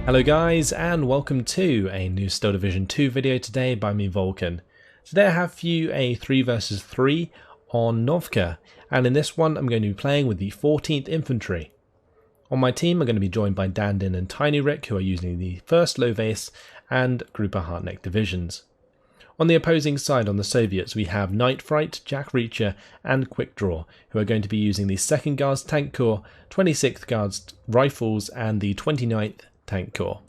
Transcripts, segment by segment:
Hello guys, and welcome to a new Steel Division 2 video today by me, Vulcan. Today I have for you a 3 versus 3 on Novka, and in this one I'm going to be playing with the 14th Infantry. On my team I'm going to be joined by Dandin and Tiny Rick, who are using the 1st Lovace and Grouper Hartneck divisions. On the opposing side, on the Soviets, we have Night Fright, Jack Reacher and Quick Draw, who are going to be using the 2nd Guards Tank Corps, 26th Guards Rifles and the 29th Tank Corps.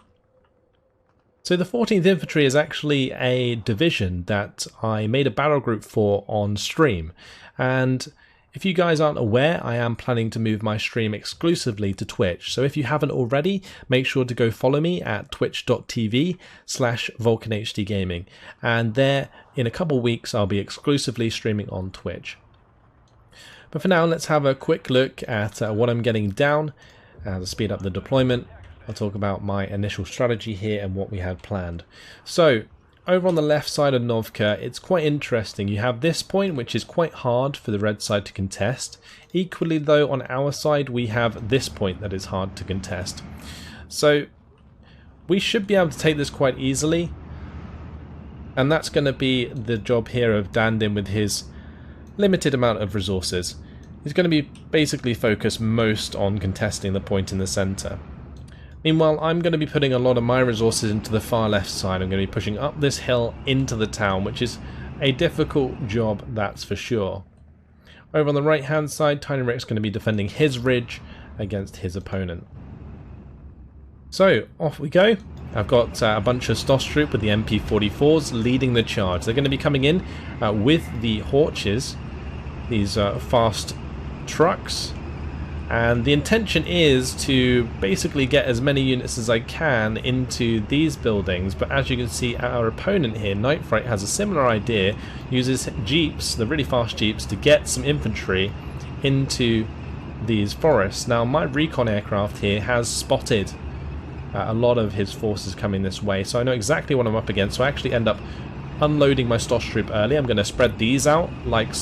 So the 14th Infantry is actually a division that I made a battle group for on stream, and if you guys aren't aware, I am planning to move my stream exclusively to Twitch, so if you haven't already, make sure to go follow me at twitch.tv/VulcanHDGaming, and there in a couple weeks I'll be exclusively streaming on Twitch. But for now, let's have a quick look at what I'm getting down to speed up the deployment. I'll talk about my initial strategy here and what we had planned. So, over on the left side of Novka, it's quite interesting. You have this point, which is quite hard for the red side to contest. Equally though, on our side, we have this point that is hard to contest. So, we should be able to take this quite easily. And that's going to be the job here of Dandin with his limited amount of resources. He's going to be basically focused most on contesting the point in the centre. Meanwhile, I'm going to be putting a lot of my resources into the far left side. I'm going to be pushing up this hill into the town, which is a difficult job, that's for sure. Over on the right hand side, Tiny Rick's going to be defending his ridge against his opponent. So, off we go. I've got a bunch of Stoss Troop with the MP44s leading the charge. They're going to be coming in with the Horches, these fast trucks. And the intention is to basically get as many units as I can into these buildings, but as you can see, our opponent here, Night Fright, has a similar idea, uses jeeps, the really fast jeeps, to get some infantry into these forests. Now my recon aircraft here has spotted a lot of his forces coming this way, so I know exactly what I'm up against, so I actually end up unloading my Stoss Troop early. I'm going to spread these out like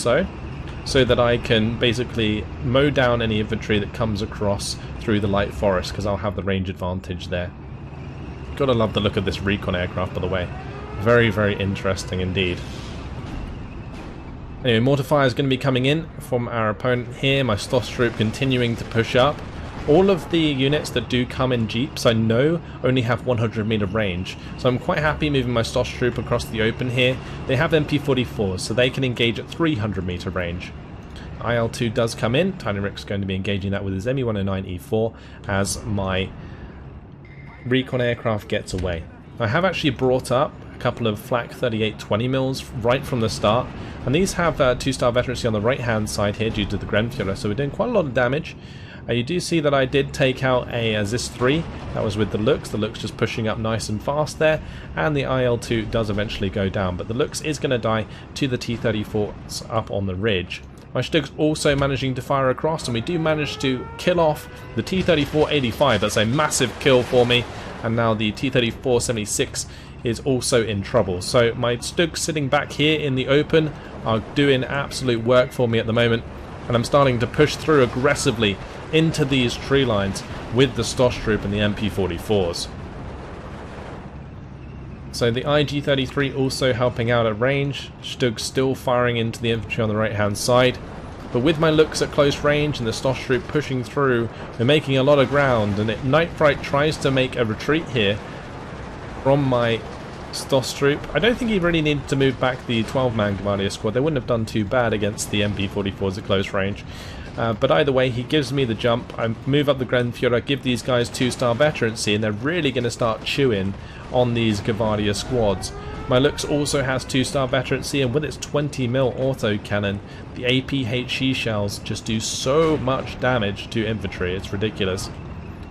so that I can basically mow down any infantry that comes across through the light forest, because I'll have the range advantage there. Gotta love the look of this recon aircraft, by the way. Very, very interesting indeed. Anyway, mortar fire is going to be coming in from our opponent here. My Stoss Troop continuing to push up. All of the units that do come in jeeps, I know, only have 100 meter range, so I'm quite happy moving my Stoss Troop across the open here. They have MP44s, so they can engage at 300 meter range. IL-2 does come in. Tiny Rick's going to be engaging that with his ME-109E4 as my recon aircraft gets away. I have actually brought up a couple of flak 38 20mm right from the start, and these have 2-star veterancy on the right hand side here due to the Grenadiers, so we're doing quite a lot of damage. You do see that I did take out a Zis-3, that was with the Luchs just pushing up nice and fast there, and the IL-2 does eventually go down, but the Luchs is going to die to the T-34s up on the ridge. My Stug's also managing to fire across, and we do manage to kill off the T-34-85, that's a massive kill for me, and now the T-34-76 is also in trouble. So my Stugs sitting back here in the open are doing absolute work for me at the moment, and I'm starting to push through aggressively into these tree lines with the Stoss Troop and the MP44s. So the IG-33 also helping out at range. Stug still firing into the infantry on the right hand side. But with my Luchs at close range and the Stoss Troop pushing through, we're making a lot of ground, and Night Fright tries to make a retreat here from my Stoss Troop. I don't think he really needed to move back the 12-man Grenadier squad. They wouldn't have done too bad against the MP44s at close range. But either way, he gives me the jump. I move up the Grenadier, give these guys 2-star veterancy, and they're really going to start chewing on these Grenadier squads. My Luchs also has 2-star veterancy, and with its 20mm autocannon, the APHE shells just do so much damage to infantry. It's ridiculous.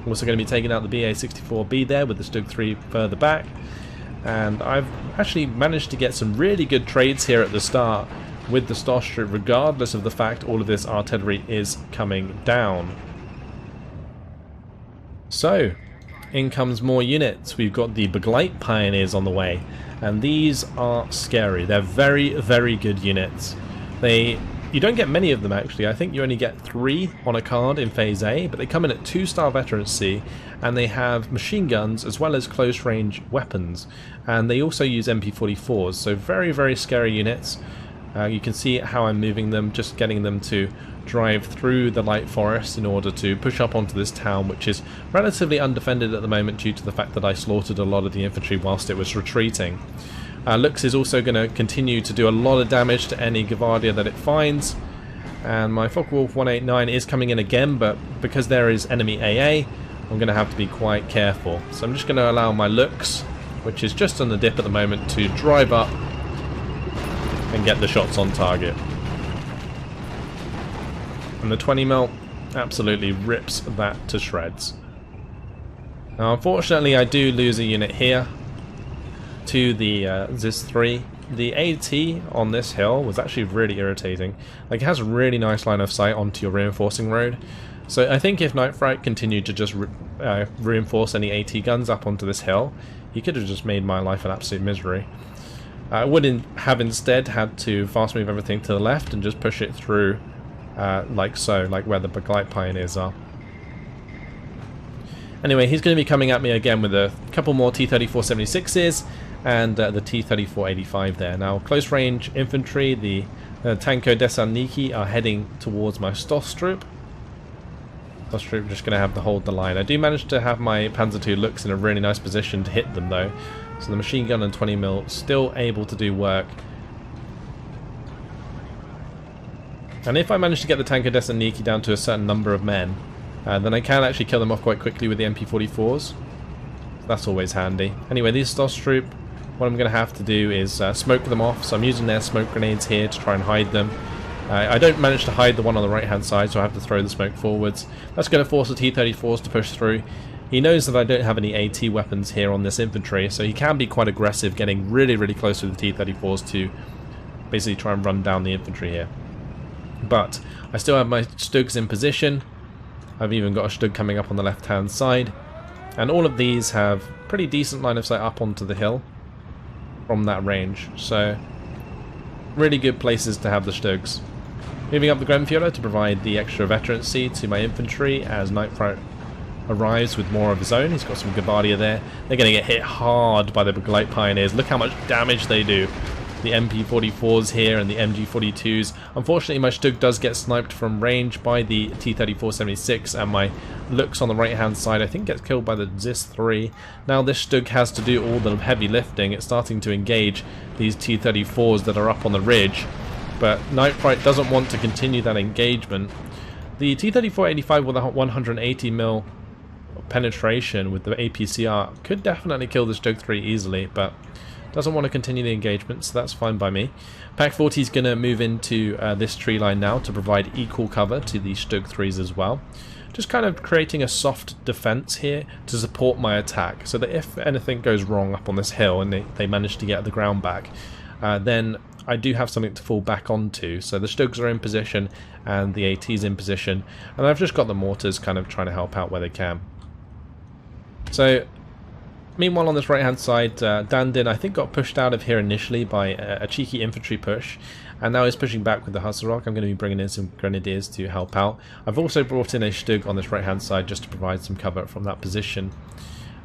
I'm also going to be taking out the BA-64B there with the Stug 3 further back. And I've actually managed to get some really good trades here at the start with the Stoss Troop, regardless of the fact all of this artillery is coming down. So, in comes more units. We've got the Begleit Pioneers on the way, and these are scary. They're very, very good units. They You don't get many of them actually. I think you only get 3 on a card in Phase A, but they come in at 2-star veterancy, and they have machine guns as well as close range weapons, and they also use MP44s, so very, very scary units. You can see how I'm moving them, just getting them to drive through the light forest in order to push up onto this town, which is relatively undefended at the moment due to the fact that I slaughtered a lot of the infantry whilst it was retreating. Luchs is also going to continue to do a lot of damage to any Grenadier that it finds, and my Focke-Wulf 189 is coming in again, but because there is enemy AA, I'm going to have to be quite careful. So I'm just going to allow my Luchs, which is just on the dip at the moment, to drive up and get the shots on target. And the 20mm absolutely rips that to shreds. Now unfortunately I do lose a unit here to the ZIS-3. The AT on this hill was actually really irritating. Like, it has a really nice line of sight onto your reinforcing road. So I think if Night Fright continued to just reinforce any AT guns up onto this hill, he could have just made my life an absolute misery. I would have instead had to fast move everything to the left and just push it through like so, like where the Battlegroup pioneers are. Anyway, he's going to be coming at me again with a couple more T-34-76s and the T-34-85 there. Now, close range infantry, the Tanko Desaniki are heading towards my Stosstroop. Stosstroop just going to have to hold the line. I do manage to have my Panzer II Luchs in a really nice position to hit them though. So the machine gun and 20mm still able to do work. And if I manage to get the Tanko Desaniki down to a certain number of men, then I can actually kill them off quite quickly with the MP44s. So that's always handy. Anyway, these Stosstroop, what I'm going to have to do is smoke them off. So I'm using their smoke grenades here to try and hide them. I don't manage to hide the one on the right hand side, so I have to throw the smoke forwards. That's going to force the T-34s to push through. He knows that I don't have any AT weapons here on this infantry, so he can be quite aggressive, getting really, really close with the T-34s to basically try and run down the infantry here. But I still have my Stugs in position. I've even got a Stug coming up on the left hand side, and all of these have pretty decent line of sight up onto the hill from that range, so really good places to have the Stugs. Moving up the Grenadier to provide the extra veterancy to my infantry as Night Fright arrives with more of his own. He's got some Grenadier there. They're going to get hit hard by the Battlegroup pioneers. Look how much damage they do. The MP44s here and the MG42s. Unfortunately, my Stug does get sniped from range by the T-34-76, and my Luchs on the right hand side I think gets killed by the ZIS-3. Now this Stug has to do all the heavy lifting. It's starting to engage these T-34s that are up on the ridge, but Night Fright doesn't want to continue that engagement. The T-34-85 with a 180mm penetration with the APCR could definitely kill this Stug 3 easily, but doesn't want to continue the engagement, so that's fine by me. Pack 40 is going to move into this tree line now to provide equal cover to the Stug 3s as well. Just kind of creating a soft defense here to support my attack, so that if anything goes wrong up on this hill and they manage to get the ground back, then I do have something to fall back onto. So the Stugs are in position and the AT's in position, and I've just got the mortars kind of trying to help out where they can. So meanwhile, on this right hand side, Dandin I think got pushed out of here initially by a cheeky infantry push, and now he's pushing back with the Hussarok. I'm going to be bringing in some Grenadiers to help out. I've also brought in a Stug on this right hand side just to provide some cover from that position.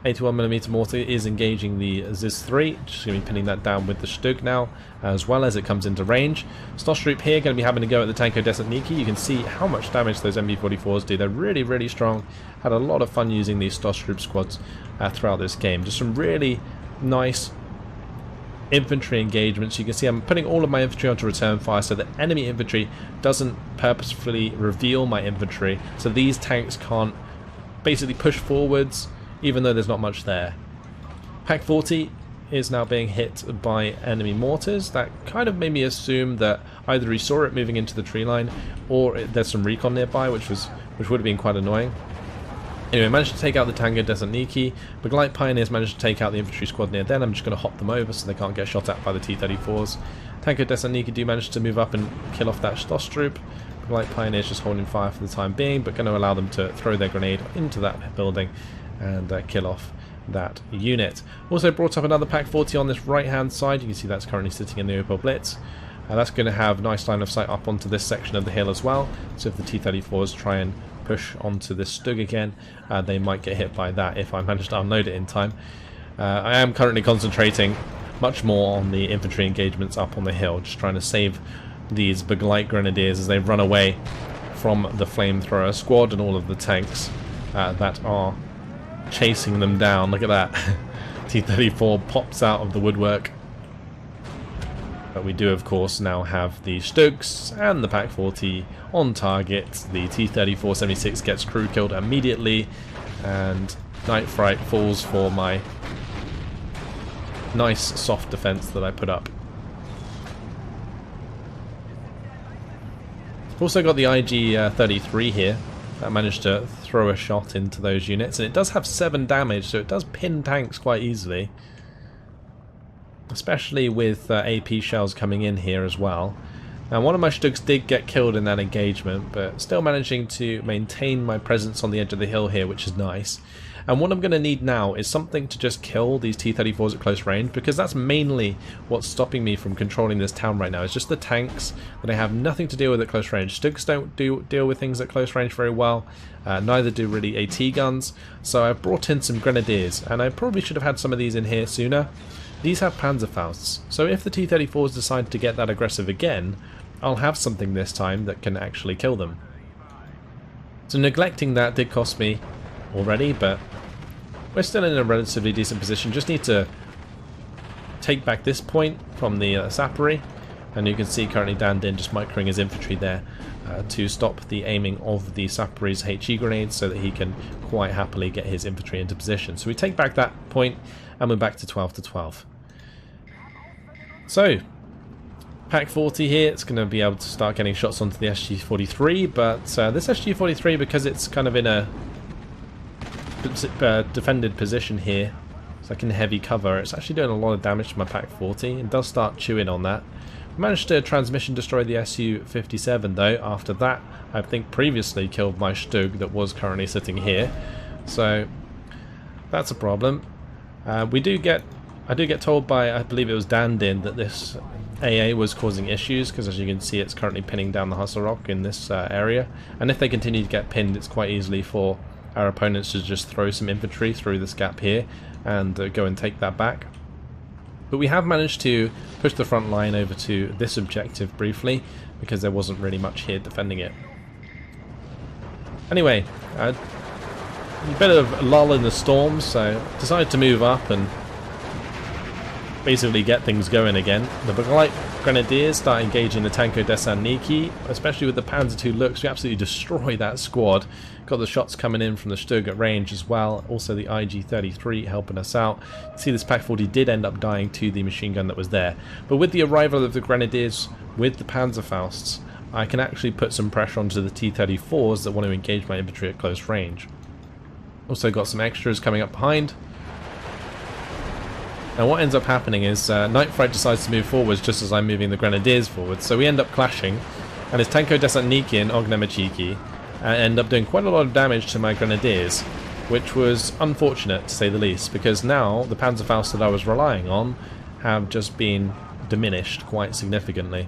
81mm mortar is engaging the ZIS-3, just going to be pinning that down with the Stug now, as well as it comes into range. Stosstroop here going to be having to go at the Tanko Desaniki. You can see how much damage those MB44s do. They're really, really strong. Had a lot of fun using these Stosstroop squads throughout this game. Just some really nice infantry engagements. You can see I'm putting all of my infantry onto return fire so that enemy infantry doesn't purposefully reveal my infantry, so these tanks can't basically push forwards even though there's not much there. Pack 40 is now being hit by enemy mortars. That kind of made me assume that either he saw it moving into the tree line or there's some recon nearby, which would have been quite annoying. Anyway, managed to take out the Tango Desaniki. Battlegroup pioneers managed to take out the infantry squad near them. I'm just going to hop them over so they can't get shot at by the T-34s. Tango Desaniki do manage to move up and kill off that Stosstroop. Battlegroup pioneers just holding fire for the time being, but going to allow them to throw their grenade into that building and kill off that unit. Also brought up another Pack 40 on this right hand side. You can see that's currently sitting in the Opel Blitz. That's going to have nice line of sight up onto this section of the hill as well. So if the T-34s try and push onto this Stug again, they might get hit by that if I manage to unload it in time. I am currently concentrating much more on the infantry engagements up on the hill, just trying to save these Battlegroup Grenadiers as they run away from the flamethrower squad and all of the tanks that are chasing them down. Look at that. T-34 pops out of the woodwork. But we do, of course, now have the Stugs and the Pak-40 on target. The T-34-76 gets crew killed immediately, and Night Fright falls for my nice soft defense that I put up. Also got the IG-33 here. That managed to throw a shot into those units, and it does have 7 damage, so it does pin tanks quite easily. Especially with AP shells coming in here as well. Now, one of my Stugs did get killed in that engagement, but still managing to maintain my presence on the edge of the hill here, which is nice. And what I'm going to need now is something to just kill these T-34s at close range, because that's mainly what's stopping me from controlling this town right now. It's just the tanks that I have nothing to deal with at close range. Stugs don't deal with things at close range very well, neither do really AT guns. So I've brought in some Grenadiers, and I probably should have had some of these in here sooner. These have Panzerfausts, so if the T-34s decide to get that aggressive again, I'll have something this time that can actually kill them. So neglecting that did cost me already, but we're still in a relatively decent position. Just need to take back this point from the Sappery, and you can see currently Dan Din just microing his infantry there to stop the aiming of the Sappery's HE grenades so that he can quite happily get his infantry into position. So we take back that point, and we're back to 12 to 12. So, Pak-40 here, it's going to be able to start getting shots onto the SG-43, but this SG-43, because it's kind of in a defended position here, it's like in heavy cover, it's actually doing a lot of damage to my Pak-40. It does start chewing on that. I managed to transmission destroy the Su-57 though. After that, I think previously killed my Stug that was currently sitting here, so that's a problem. I do get told by, I believe it was Dan Din, that this AA was causing issues, because as you can see it's currently pinning down the Hustle Rock in this area, and if they continue to get pinned, it's quite easily for our opponents to just throw some infantry through this gap here and go and take that back. But we have managed to push the front line over to this objective briefly, because there wasn't really much here defending it. Anyway, a bit of lull in the storm, so decided to move up and basically get things going again. The Battlegroup Grenadiers start engaging the Tanko Desaniki, especially with the Panzer II Luchs. We absolutely destroy that squad. Got the shots coming in from the Stug at range as well. Also the IG-33 helping us out. See, this Pak-40 did end up dying to the machine gun that was there. But with the arrival of the Grenadiers with the Panzerfausts, I can actually put some pressure onto the T-34s that want to engage my infantry at close range. Also got some extras coming up behind. Now what ends up happening is Night Fright decides to move forwards just as I'm moving the Grenadiers forward, so we end up clashing, and it's Tanko Desantniki and Ognemachiki end up doing quite a lot of damage to my Grenadiers, which was unfortunate to say the least, because now the Panzerfaust that I was relying on have just been diminished quite significantly.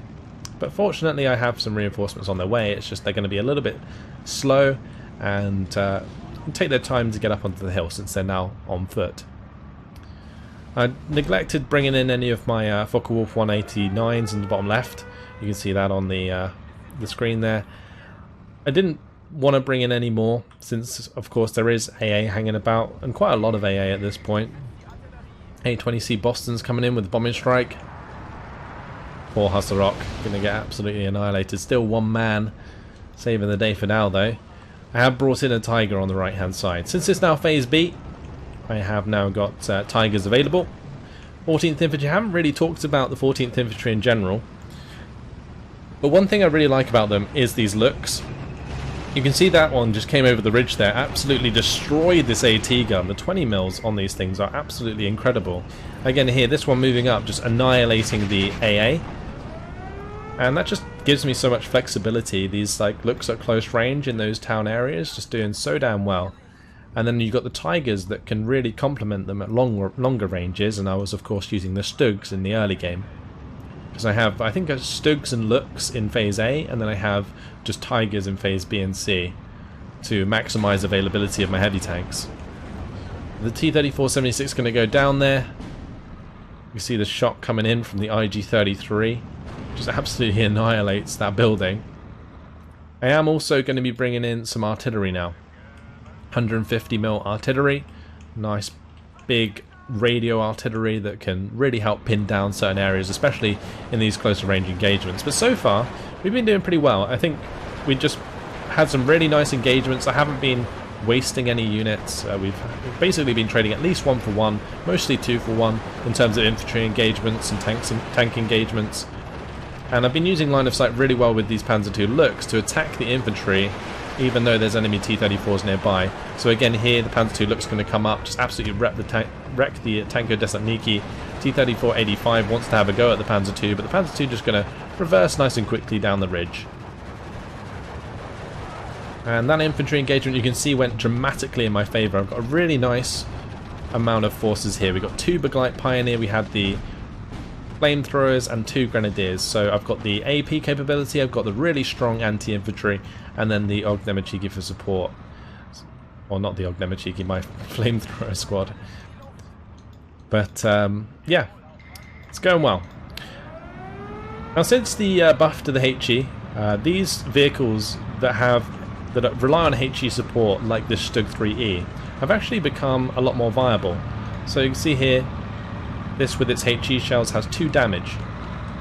But fortunately I have some reinforcements on their way. It's just they're going to be a little bit slow and take their time to get up onto the hill since they're now on foot. I neglected bringing in any of my Focke-Wulf 189s in the bottom left. You can see that on the screen there. I didn't want to bring in any more since, of course, there is AA hanging about, and quite a lot of AA at this point. A20C Boston's coming in with the bombing strike. Poor Hustle Rock, going to get absolutely annihilated. Still one man saving the day for now, though. I have brought in a Tiger on the right-hand side. Since it's now Phase B, I have now got Tigers available. 14th Infantry, I haven't really talked about the 14th Infantry in general, but one thing I really like about them is these Luchs. You can see that one just came over the ridge there, absolutely destroyed this AT gun. The 20 mils on these things are absolutely incredible. Again here, this one moving up, just annihilating the AA, and that just gives me so much flexibility. These like Luchs at close range in those town areas, just doing so damn well. And then you've got the Tigers that can really complement them at longer ranges, and I was of course using the Stugs in the early game. because I have, I think, Stugs and Luchs in Phase A, and then I have just Tigers in Phase B and C to maximise availability of my heavy tanks. The T-34-76 is going to go down there. You see the shot coming in from the IG-33, just absolutely annihilates that building. I am also going to be bringing in some artillery now. 150mm artillery, nice big radio artillery that can really help pin down certain areas, especially in these closer range engagements. But so far, we've been doing pretty well. I think we just had some really nice engagements. I haven't been wasting any units. We've basically been trading at least 1 for 1, mostly 2 for 1 in terms of infantry engagements and tank engagements. And I've been using line of sight really well with these Panzer II Luchs to attack the infantry, even though there's enemy T-34s nearby. So again here, the Panzer II Luchs going to come up, just absolutely wreck the Tanko Desaniki. T-34-85 wants to have a go at the Panzer II, but the Panzer II just going to reverse nice and quickly down the ridge. And that infantry engagement, you can see, went dramatically in my favour. I've got a really nice amount of forces here. We've got 2 Battlegroup Pioneer, we had the flamethrowers and 2 Grenadiers. So I've got the AP capability, I've got the really strong anti-infantry, and then the Ognemachiki for support. Or not the Ognemachiki, my flamethrower squad. But yeah, it's going well. Now since the buff to the HE, these vehicles that rely on HE support, like this Stug 3E, have actually become a lot more viable. So you can see here, this with its HE shells has 2 damage.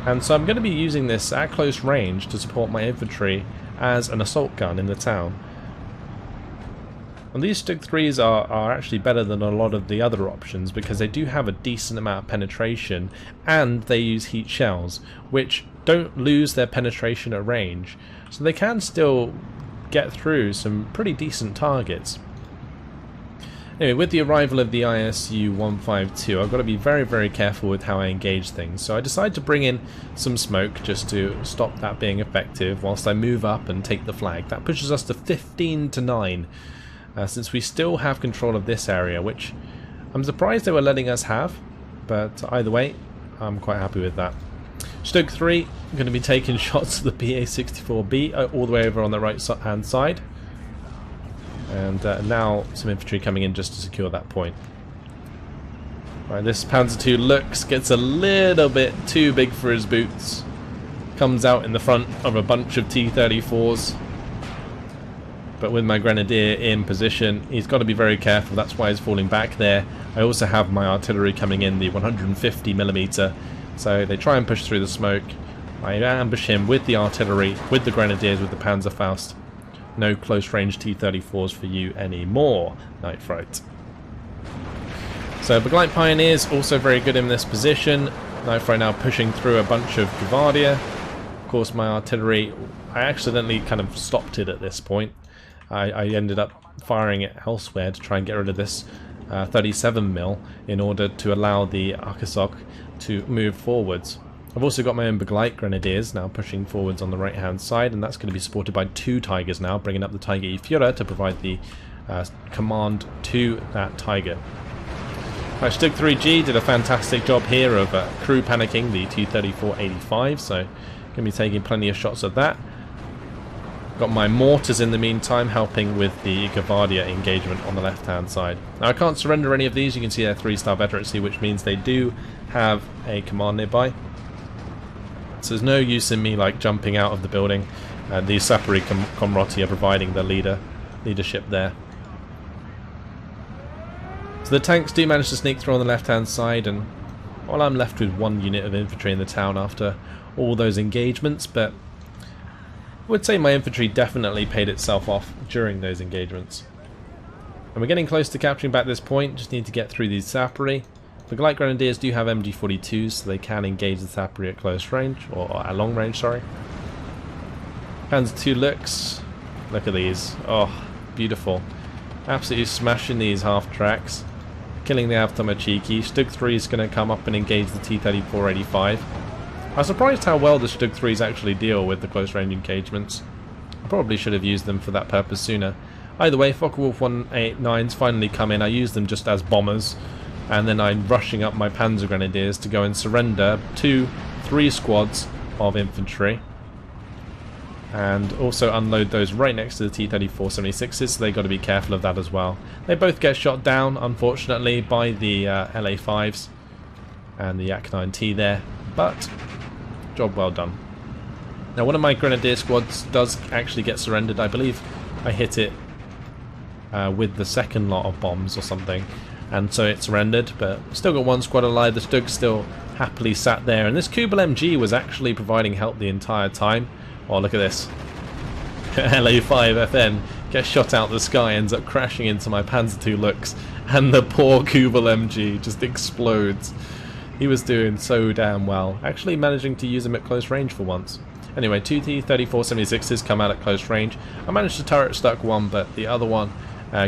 And so I'm going to be using this at close range to support my infantry as an assault gun in the town. And these Stug 3s are actually better than a lot of the other options because they do have a decent amount of penetration, and they use heat shells, which don't lose their penetration at range. So they can still get through some pretty decent targets. Anyway, with the arrival of the ISU 152, I've got to be very, very careful with how I engage things. So I decided to bring in some smoke just to stop that being effective whilst I move up and take the flag. That pushes us to 15-9, since we still have control of this area, which I'm surprised they were letting us have, but either way, I'm quite happy with that. Stug 3, I'm going to be taking shots at the BA-64B all the way over on the right hand side. And now some infantry coming in just to secure that point. Right, this Panzer II Luchs gets a little bit too big for his boots. Comes out in the front of a bunch of T-34s. But with my Grenadier in position, he's got to be very careful. That's why he's falling back there. I also have my artillery coming in, the 150mm. So they try and push through the smoke. I ambush him with the artillery, with the Grenadiers, with the Panzerfaust. No close range T-34s for you anymore, Night Fright. So Battlegroup Pioneers also very good in this position. Night Fright now pushing through a bunch of Grenadiers. Of course my artillery, I accidentally kind of stopped it at this point. I ended up firing it elsewhere to try and get rid of this 37mm in order to allow the Akasok to move forwards. I've also got my own Battlegroup Grenadiers now pushing forwards on the right hand side, and that's going to be supported by 2 Tigers now, bringing up the Tiger E Führer to provide the command to that Tiger. Right, Stug 3G did a fantastic job here of crew panicking the T-34-85, so going to be taking plenty of shots of that. Got my mortars in the meantime helping with the Gavadia engagement on the left hand side. Now I can't surrender any of these, you can see they're 3-star veterancy, which means they do have a command nearby. So there's no use in me like jumping out of the building. The Sapari Komroti are providing the leadership there. So the tanks do manage to sneak through on the left hand side, and well, I'm left with 1 unit of infantry in the town after all those engagements, but I would say my infantry definitely paid itself off during those engagements. And we're getting close to capturing back this point, just need to get through these Sapari. The Battlegroup Grenadiers do have MG42s, so they can engage the Sapari at close range, or at long range, sorry. Panzer II Luchs, look at these, oh, beautiful. Absolutely smashing these half tracks, killing the Avtomachiki. Stug 3 is going to come up and engage the T-34-85. I'm surprised how well the Stug 3s actually deal with the close range engagements. I probably should have used them for that purpose sooner. Either way, Focke-Wulf 189s finally come in. I use them just as bombers, and then I'm rushing up my Panzer Grenadiers to go and surrender 2 3 squads of infantry. And also unload those right next to the T-34-76s, so they've got to be careful of that as well. They both get shot down, unfortunately, by the LA-5s and the Yak-9T there, but job well done. Now one of my Grenadier squads does actually get surrendered. I believe I hit it with the second lot of bombs or something, and so it surrendered, but still got one squad alive. The Stug still happily sat there, and this Kubel MG was actually providing help the entire time. Oh, look at this. LA-5FN gets shot out the sky, ends up crashing into my Panzer II Luchs, and the poor Kubel MG just explodes. He was doing so damn well, actually managing to use him at close range for once. Anyway, 2 T-34-76s come out at close range. I managed to turret stuck one, but the other one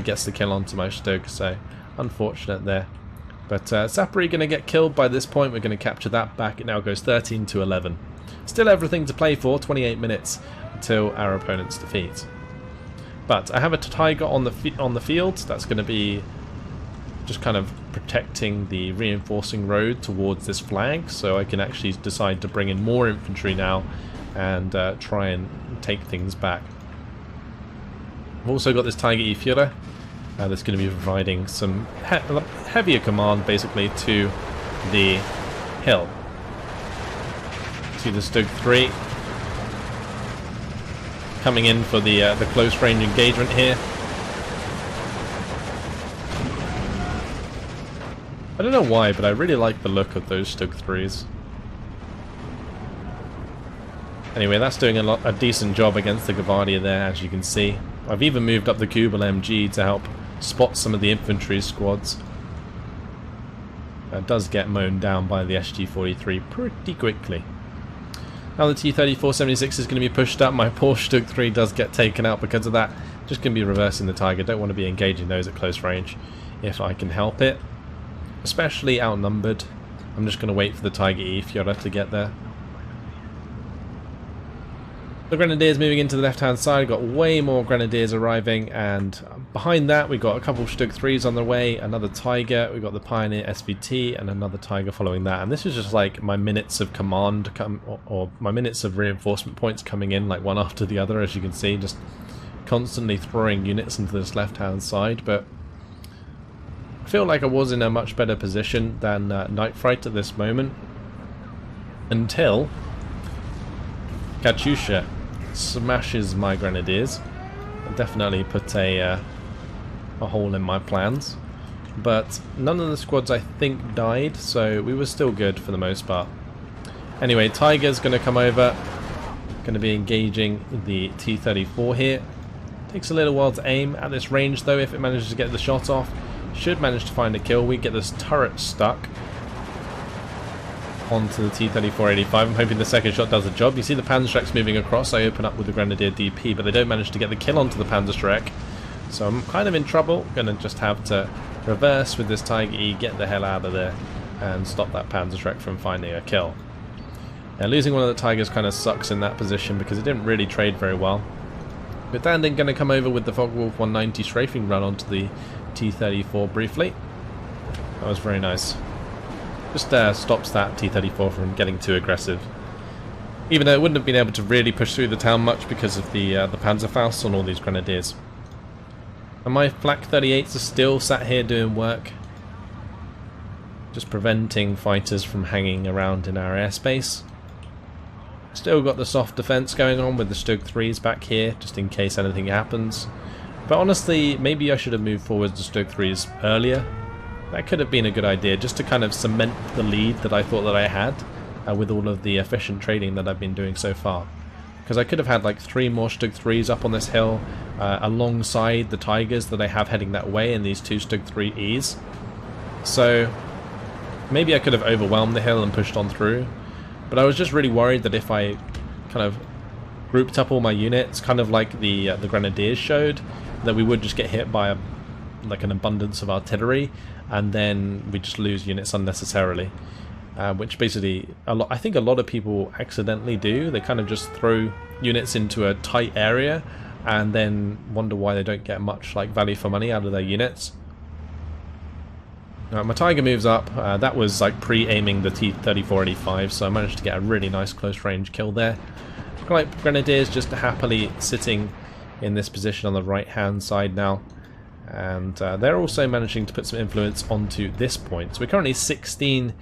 gets the kill onto my Stug, so unfortunate there. But Sapri going to get killed by this point. We're going to capture that back. It now goes 13-11. Still everything to play for, 28 minutes until our opponent's defeat. But I have a Tiger on the field. That's going to be just kind of protecting the reinforcing road towards this flag, so I can actually decide to bring in more infantry now and try and take things back. I've also got this Tiger E Führer that's going to be providing some heavier command basically to the hill. See the Stug 3 coming in for the close range engagement here. I don't know why, but I really like the look of those Stug 3s. Anyway, that's doing a decent job against the Grenadier there, as you can see. I've even moved up the Kubel MG to help spot some of the infantry squads. It does get mown down by the SG-43 pretty quickly. Now the T-34-76 is going to be pushed up. My poor Stug 3 does get taken out because of that. Just going to be reversing the Tiger. Don't want to be engaging those at close range if I can help it. Especially outnumbered. I'm just going to wait for the Tiger E Führer to get there. The Grenadiers moving into the left hand side. We've got way more Grenadiers arriving, and behind that we've got a couple of Stug 3s on the way, another Tiger, we've got the Pioneer SVT and another Tiger following that. And this is just like my minutes of command or my minutes of reinforcement points coming in like one after the other, as you can see, just constantly throwing units into this left hand side. But I feel like I was in a much better position than Night Fright at this moment, until Katyusha smashes my Grenadiers. It definitely put a hole in my plans, but none of the squads I think died, so we were still good for the most part. Anyway, Tiger's going to come over, going to be engaging the T-34 here. Takes a little while to aim at this range though. If it manages to get the shot off, should manage to find a kill. We get this turret stuck onto the T-34-85. I'm hoping the second shot does the job. You see the Panzerschrecks moving across. I open up with the Grenadier DP, but they don't manage to get the kill onto the Panzerschreck. So I'm kind of in trouble. Gonna just have to reverse with this Tiger E, get the hell out of there, and stop that Panzerschreck from finding a kill. Now losing one of the Tigers kind of sucks in that position because it didn't really trade very well. But Dandin going to come over with the Focke-Wulf 190 strafing run onto the T-34 briefly. That was very nice. Just stops that T-34 from getting too aggressive. Even though it wouldn't have been able to really push through the town much because of the Panzerfaust on all these Grenadiers. And my Flak 38s are still sat here doing work, just preventing fighters from hanging around in our airspace. Still got the soft defense going on with the Stug 3s back here, just in case anything happens. But honestly, maybe I should have moved forward to Stug 3s earlier. That could have been a good idea, just to kind of cement the lead that I thought that I had with all of the efficient trading that I've been doing so far. Because I could have had like 3 more Stug 3s up on this hill alongside the Tigers that I have heading that way and these 2 Stug 3Es. So maybe I could have overwhelmed the hill and pushed on through. But I was just really worried that if I kind of grouped up all my units, kind of like the Grenadiers showed, that we would just get hit by like an abundance of artillery, and then we just lose units unnecessarily. Which basically, I think a lot of people accidentally do. They kind of just throw units into a tight area and then wonder why they don't get much like value for money out of their units. My Tiger moves up. That was like pre-aiming the T-34-85, so I managed to get a really nice close range kill there. Like Grenadiers just happily sitting in this position on the right hand side now, and they're also managing to put some influence onto this point. So we're currently 16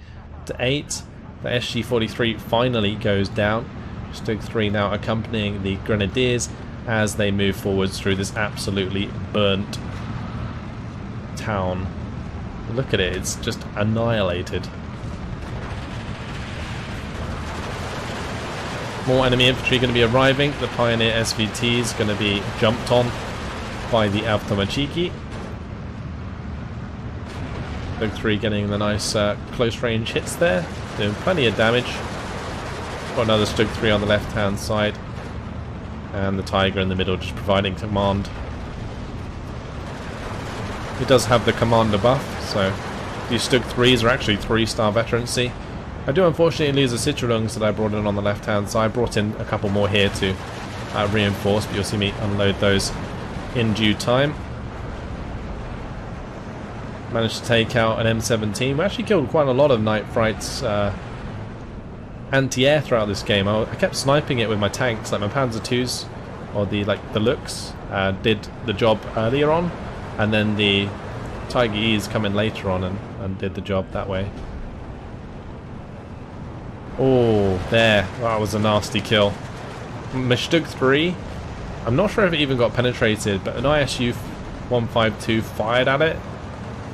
to 8. The SG-43 finally goes down. Stug 3 now accompanying the Grenadiers as they move forwards through this absolutely burnt town. Look at it, it's just annihilated. More enemy infantry going to be arriving. The Pioneer SVT is going to be jumped on by the Avtomachiki. Stug 3 getting the nice close range hits there, doing plenty of damage. Got another Stug 3 on the left hand side, and the Tiger in the middle just providing command. It does have the commander buff, so these Stug 3s are actually 3-star veterancy. I do unfortunately lose the Citroens that I brought in on the left hand side. I brought in a couple more here to reinforce, but you'll see me unload those in due time. Managed to take out an M17. We actually killed quite a lot of Night Fright's anti-air throughout this game. I kept sniping it with my tanks, like my Panzer IIs or the Luchs did the job earlier on, and then the Tiger E's come in later on and did the job that way. Oh, there. That was a nasty kill. My Stug 3, I'm not sure if it even got penetrated, but an ISU 152 fired at it,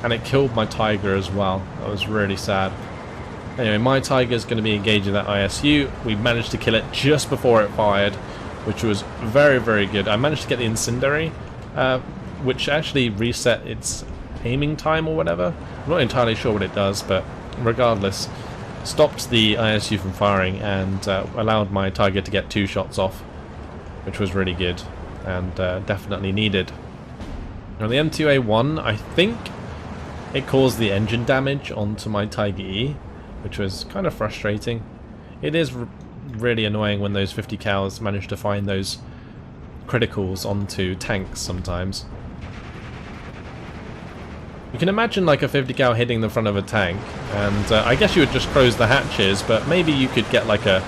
and it killed my Tiger as well. That was really sad. Anyway, my Tiger is going to be engaging that ISU. We managed to kill it just before it fired, which was very, very good. I managed to get the incendiary, which actually reset its aiming time or whatever. I'm not entirely sure what it does, but regardless, stopped the ISU from firing and allowed my Tiger to get 2 shots off, which was really good and definitely needed. Now the M2A1, I think it caused the engine damage onto my Tiger E, which was kind of frustrating. It is really annoying when those 50 cals manage to find those criticals onto tanks sometimes. You can imagine like a 50 cal hitting the front of a tank, and I guess you would just close the hatches, but maybe you could get like a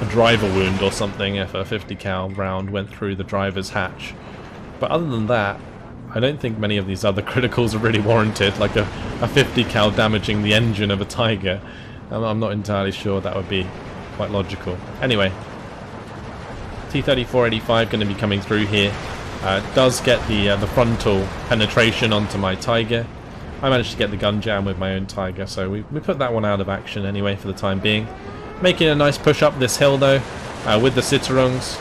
driver wound or something if a 50 cal round went through the driver's hatch. But other than that, I don't think many of these other criticals are really warranted, like a 50 cal damaging the engine of a Tiger. I'm not entirely sure that would be quite logical. Anyway, T-34-85 going to be coming through here. Does get the frontal penetration onto my Tiger. I managed to get the gun jam with my own Tiger, so we put that one out of action anyway for the time being. Making a nice push up this hill though, with the Citroens.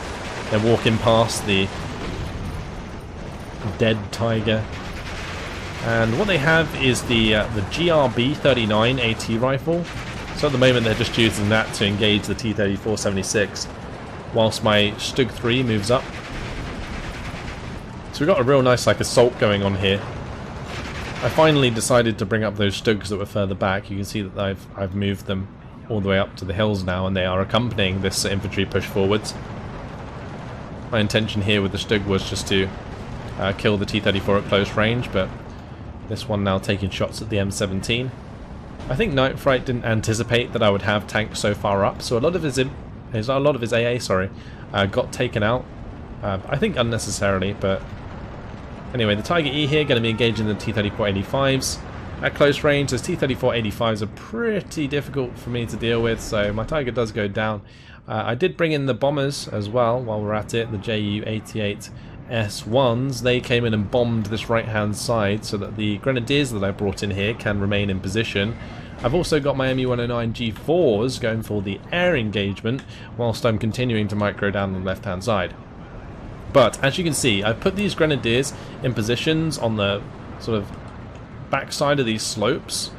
They're walking past the dead Tiger. And what they have is the GRB-39 AT rifle. So at the moment they're just using that to engage the T-34-76, whilst my Stug 3 moves up. So we've got a real nice like assault going on here. I finally decided to bring up those Stugs that were further back. You can see that I've moved them all the way up to the hills now, and they are accompanying this infantry push forwards. My intention here with the Stug was just to kill the T-34 at close range, but this one now taking shots at the M17. I think Night Fright didn't anticipate that I would have tanks so far up, so a lot of his AA got taken out. I think unnecessarily, but anyway, the Tiger E here going to be engaging the T-34-85s. At close range, those T-34-85s are pretty difficult for me to deal with, so my Tiger does go down. I did bring in the bombers as well while we're at it, the Ju-88S1s. They came in and bombed this right-hand side so that the Grenadiers that I brought in here can remain in position. I've also got my MU-109 G4s going for the air engagement, whilst I'm continuing to micro down on the left-hand side. But as you can see, I've put these Grenadiers in positions on the sort of backside of these slopes.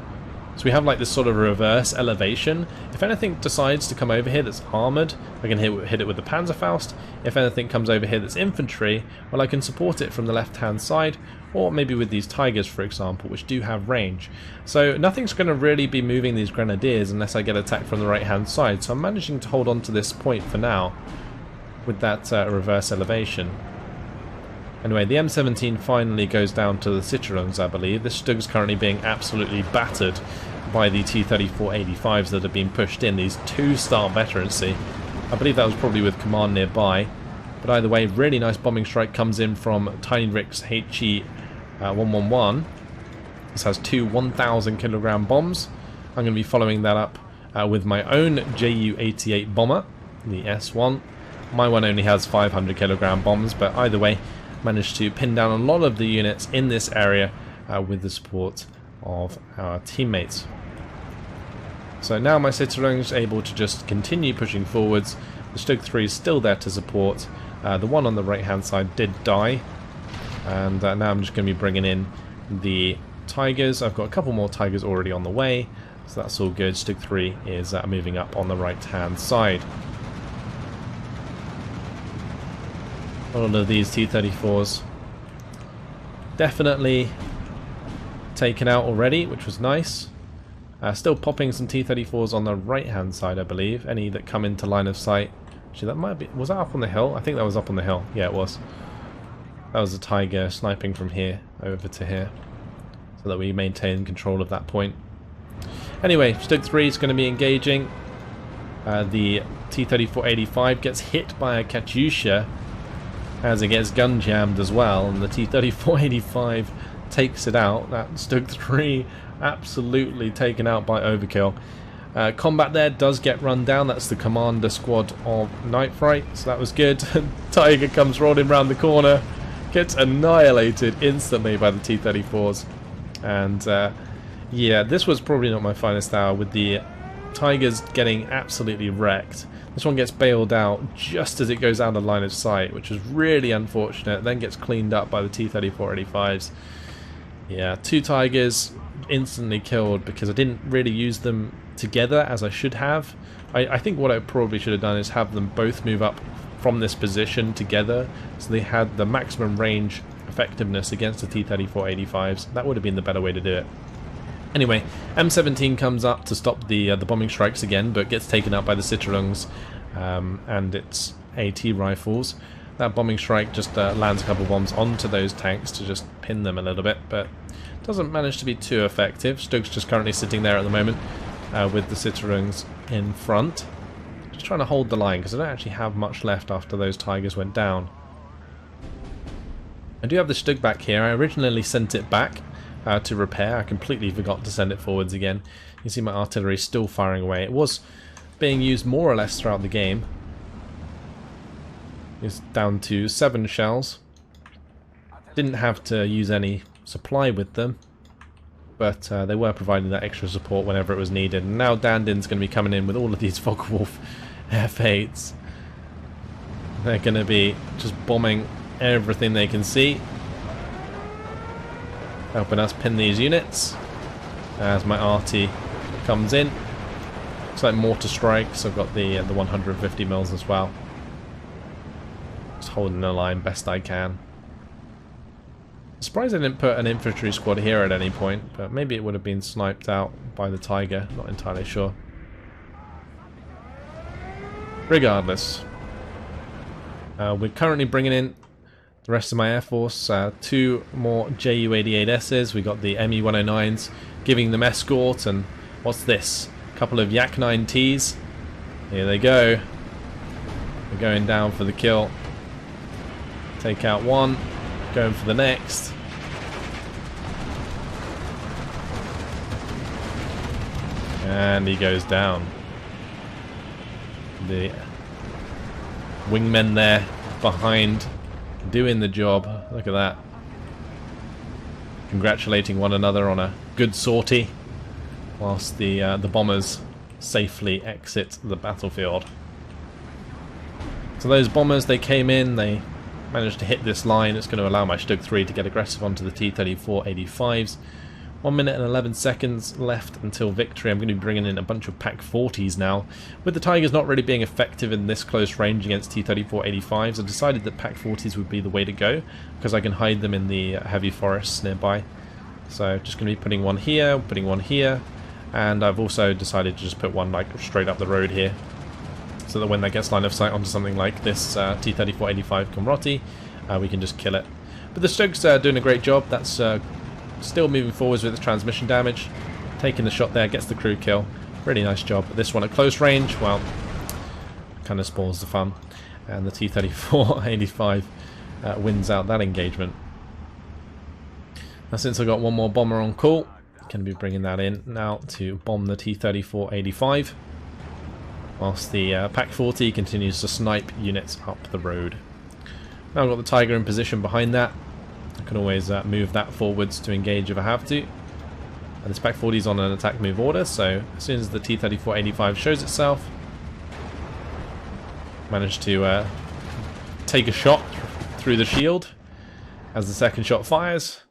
So we have like this sort of reverse elevation. If anything decides to come over here that's armoured, I can hit it with the Panzerfaust. If anything comes over here that's infantry, well, I can support it from the left-hand side, or maybe with these Tigers, for example, which do have range. So nothing's going to really be moving these Grenadiers unless I get attacked from the right-hand side. So I'm managing to hold on to this point for now with that reverse elevation. Anyway, the M17 finally goes down to the Citroens, I believe. This Stug's currently being absolutely battered by the T-34-85s that have been pushed in. These 2-star veterans, see. I believe that was probably with command nearby. But either way, really nice bombing strike comes in from Tiny Rick's HE-111. This has 2 1,000-kilogram bombs. I'm going to be following that up with my own Ju-88 bomber, the S1. My one only has 500-kilogram bombs, but either way, managed to pin down a lot of the units in this area with the support of our teammates. So now my Citroën is able to just continue pushing forwards. The Stug 3 is still there to support. The one on the right hand side did die, and now I'm just going to be bringing in the Tigers. I've got a couple more Tigers already on the way, so that's all good. Stug 3 is moving up on the right hand side. All of these T-34s definitely taken out already, which was nice. Still popping some T-34s on the right hand side, I believe. Any that come into line of sight. Actually, that might be... Was that up on the hill? I think that was up on the hill. Yeah, it was. That was a Tiger sniping from here over to here, so that we maintain control of that point. Anyway, Stug 3 is going to be engaging. The T-34-85 gets hit by a Katyusha as it gets gun jammed as well, and the T-34-85 takes it out. That Stug 3 absolutely taken out by overkill. Combat there does get run down. That's the commander squad of Night Fright, so that was good. Tiger comes rolling around the corner, gets annihilated instantly by the T-34s, and yeah, this was probably not my finest hour, with the Tigers getting absolutely wrecked. This one gets bailed out just as it goes out of line of sight, which is really unfortunate. Then gets cleaned up by the T-34-85s. Yeah, 2 Tigers instantly killed because I didn't really use them together as I should have. I think what I probably should have done is have them both move up from this position together, so they had the maximum range effectiveness against the T-34-85s. That would have been the better way to do it. Anyway, M17 comes up to stop the bombing strikes again, but gets taken out by the Citroens and its AT rifles. That bombing strike just lands a couple bombs onto those tanks to just pin them a little bit, but doesn't manage to be too effective. Stug's just currently sitting there at the moment with the Citroens in front. Just trying to hold the line because I don't actually have much left after those Tigers went down. I do have the Stug back here. I originally sent it back to repair. I completely forgot to send it forwards again. You see my artillery still firing away. It was being used more or less throughout the game. It's down to 7 shells. Didn't have to use any supply with them, but they were providing that extra support whenever it was needed. And now Dandin's going to be coming in with all of these Focke-Wulf F8s. They're going to be just bombing everything they can see, helping us pin these units as my arty comes in. Looks like mortar strikes. I've got the 150 mils as well. Just holding the line best I can. I'm surprised I didn't put an infantry squad here at any point, but maybe it would have been sniped out by the Tiger. Not entirely sure. Regardless, we're currently bringing in the rest of my Air Force. 2 more Ju-88Ss. We got the Me-109s giving them escort, and what's this? A couple of Yak-9Ts. Here they go. They're going down for the kill. Take out one, going for the next. And he goes down. The wingmen there behind doing the job. Look at that. Congratulating one another on a good sortie whilst the bombers safely exit the battlefield. So those bombers, they came in, they managed to hit this line. It's going to allow my Stug 3 to get aggressive onto the T-34-85s. 1 minute and 11 seconds left until victory. I'm going to be bringing in a bunch of Pak-40s now. With the Tigers not really being effective in this close range against T-34-85s, I decided that Pak-40s would be the way to go, because I can hide them in the heavy forests nearby. So just going to be putting one here, and I've also decided to just put one like straight up the road here, so that when that gets line of sight onto something like this T-34-85 Komroti, we can just kill it. But the Stoke's doing a great job. That's still moving forwards with the transmission damage. Taking the shot there, gets the crew kill. Really nice job. But this one at close range, well, kind of spoils the fun. And the T-34-85 wins out that engagement. Now, since I got one more bomber on call, going to be bringing that in now to bomb the T-34-85, whilst the PaK-40 continues to snipe units up the road. Now I've got the Tiger in position behind that. I can always move that forwards to engage if I have to. And this PaK-40 is on an attack move order, so as soon as the T-34-85 shows itself, managed to take a shot through the shield. As the second shot fires,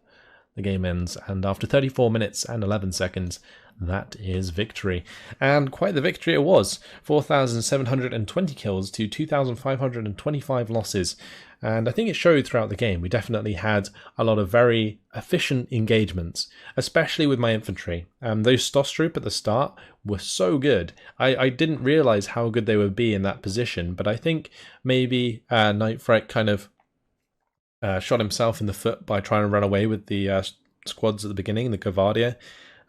the game ends, and after 34 minutes and 11 seconds, that is victory. And quite the victory it was. 4,720 kills to 2,525 losses. And I think it showed throughout the game. We definitely had a lot of very efficient engagements, especially with my infantry. Those Stosstroop at the start were so good. I didn't realize how good they would be in that position, but I think maybe Nightfright kind of shot himself in the foot by trying to run away with the squads at the beginning, the Grenadiers.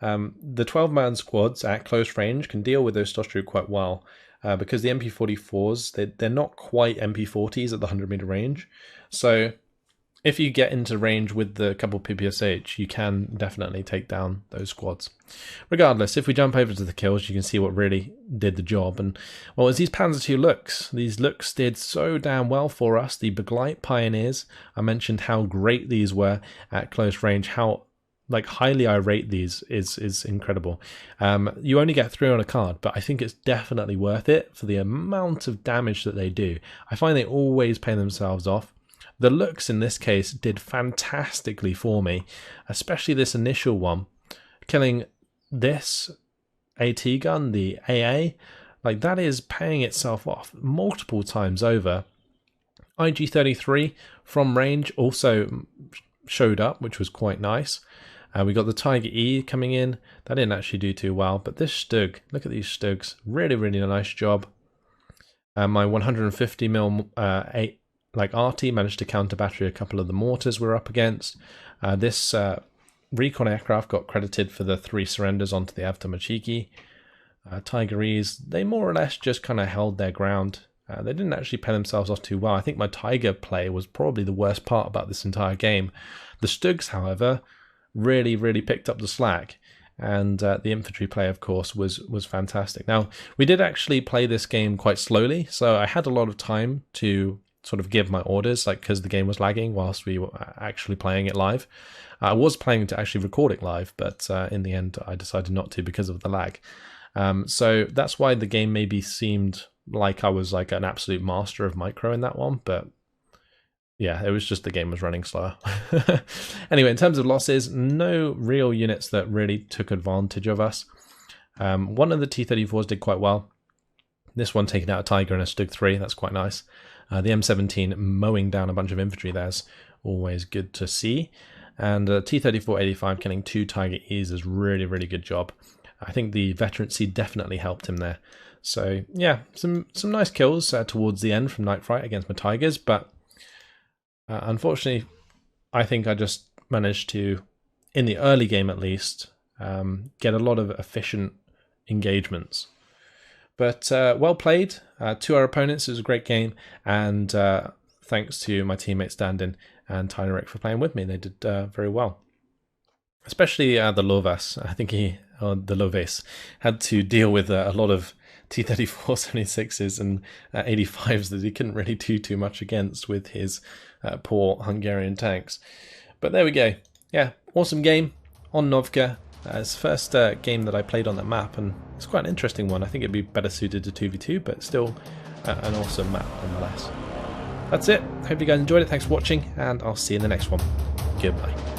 The 12-man squads at close range can deal with those Stosstroop quite well. Because the MP44s, they're not quite MP40s at the 100-meter range. So if you get into range with the couple PPSH, you can definitely take down those squads. Regardless, if we jump over to the kills, you can see what really did the job. And well, it's these Panzer II Luchs. These Luchs did so damn well for us. The Battlegroup Pioneers, I mentioned how great these were at close range, how highly I rate these is incredible. You only get 3 on a card, but I think it's definitely worth it for the amount of damage that they do. I find they always pay themselves off. The Luchs in this case did fantastically for me, especially this initial one, killing this AT gun, the AA. That is paying itself off multiple times over. IG-33 from range also showed up, which was quite nice. We got the Tiger E coming in. That didn't actually do too well, but this Stug, look at these Stugs, really, really nice job. My 150mm RT managed to counter battery a couple of the mortars we're up against. This recon aircraft got credited for the 3 surrenders onto the Avtomachiki. Tiger E's, they more or less just kind of held their ground. They didn't actually pay themselves off too well. I think my Tiger play was probably the worst part about this entire game. The Stugs, however, really, really picked up the slack, and the infantry play, of course, was fantastic. Now, we did actually play this game quite slowly, so I had a lot of time to sort of give my orders, because the game was lagging whilst we were actually playing it live. I was planning to actually record it live, but in the end, I decided not to because of the lag. So that's why the game maybe seemed like I was an absolute master of micro in that one, but yeah, it was just the game was running slower. Anyway, in terms of losses, no real units that really took advantage of us. One of the T-34s did quite well. This one taking out a Tiger and a Stug 3, that's quite nice. The M17 mowing down a bunch of infantry, there's always good to see. And T-34-85 killing 2 Tiger E's is really, really good job. I think the veterancy definitely helped him there. So yeah, some nice kills towards the end from Nightfright against my Tigers, but unfortunately, I think I just managed to, in the early game at least, get a lot of efficient engagements. But well played to our opponents. It was a great game, and thanks to my teammates Standin and Tynerek for playing with me. They did very well. Especially the Lovas. I think the Loves had to deal with a lot of T-34 76s and 85s that he couldn't really do too much against with his poor Hungarian tanks. But there we go. Yeah, awesome game on Novka. It's the first game that I played on that map, and it's quite an interesting one. I think it'd be better suited to 2v2, but still an awesome map nonetheless. That's it. Hope you guys enjoyed it. Thanks for watching, and I'll see you in the next one. Goodbye.